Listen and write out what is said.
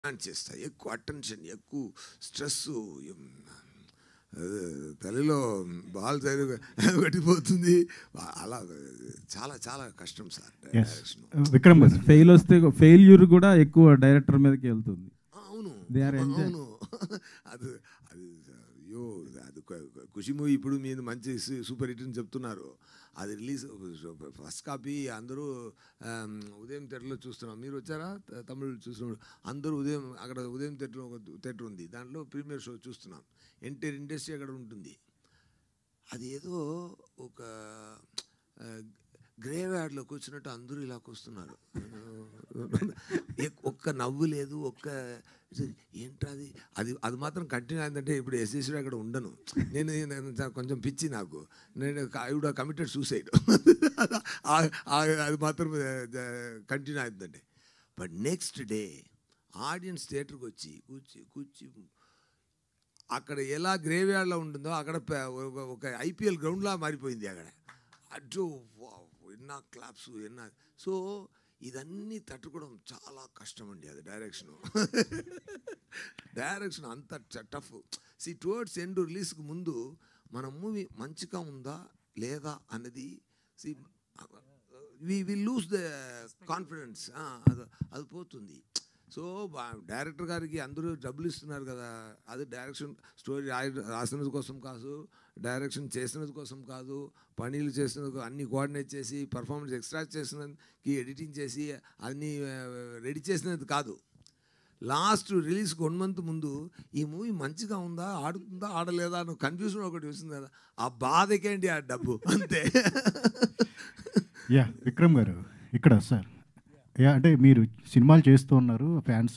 Demand చేస్తాయి, ఎక్కువ attention, ఎక్కువ స్ట్రెస్సు, తల్లిలో బాల్ పట్టిపోతుంది. అలా చాలా చాలా కష్టం సార్ డైరెక్షన్. విక్రమ్ ఫెయిల్యూర్ కూడా ఎక్కువ డైరెక్టర్ మీదకి వెళ్తుంది. అవును అవును అది అది అయ్యో, అది ఖుషి మూవీ ఇప్పుడు మీరు మంచి సూపర్ హిట్ అని చెప్తున్నారు. అది రిలీజ్ ఫస్ట్ కాపీ అందరూ ఉదయం థియేటర్లో చూస్తున్నాం. మీరు వచ్చారా? తమిళ్ చూస్తున్నాడు అందరూ. ఉదయం థియేటర్లో ఒక థియేటర్ ఉంది, దాంట్లో ప్రీమియర్ షో చూస్తున్నాం. ఎంటైర్ ఇండస్ట్రీ అక్కడ ఉంటుంది. అది ఏదో ఒక గ్రేవ్ యార్డ్లో కూర్చున్నట్టు అందరూ ఇలా కూస్తున్నారు. ఒక్క నవ్వు లేదు, ఏంటది అది అది మాత్రం కంటిన్యూ అయిందంటే ఇప్పుడు ఎస్ఎస్సీ అక్కడ ఉండను నేను. కొంచెం పిచ్చి నాకు, నేను ఐ వుడ్ కమిటెడ్ సూసైడ్. అది మాత్రం కంటిన్యూ అవుతుందంటే. బట్ నెక్స్ట్ డే ఆడియన్స్ థియేటర్కి వచ్చి కూర్చి అక్కడ ఎలా గ్రేవ్ యార్డ్లో ఉంటుందో అక్కడ ఒక ఐపీఎల్ గ్రౌండ్లా మారిపోయింది అక్కడ. అటు ఎన్నా క్లాప్స్ ఎన్నా. సో ఇదన్నీ తట్టుకోవడం చాలా కష్టం అండి. అది డైరెక్షన్ అంత టఫ్. టువర్డ్స్ ఎండ్ రిలీజ్కి ముందు మన మూవీ మంచిగా ఉందా లేదా అన్నది వి లూజ్ ద కాన్ఫిడెన్స్. అది పోతుంది. సో డైరెక్టర్ గారికి అందరూ డబ్బులు ఇస్తున్నారు కదా, అది డైరెక్షన్ స్టోరీ రాసినది కోసం కాదు, డైరెక్షన్ చేసినది కోసం కాదు, పనీలు చేసినందుకు అన్నీ కోఆర్డినేట్ చేసి పర్ఫార్మెన్స్ ఎక్స్ట్రాక్ట్ చేసినందుకు ఎడిటింగ్ చేసి అన్నీ రెడీ చేసినది కాదు. లాస్ట్ రిలీజ్కి 1 month ముందు ఈ మూవీ మంచిగా ఉందా, ఆడుతుందా ఆడలేదా అని కన్ఫ్యూజన్ ఒకటి వస్తుంది కదా, ఆ బాధకేంటి ఆ డబ్బు అంతే. విక్రమ్ గారు ఇక్కడ సార్, అంటే మీరు సినిమాలు చేస్తూ ఉన్నారు, ఫ్యాన్స్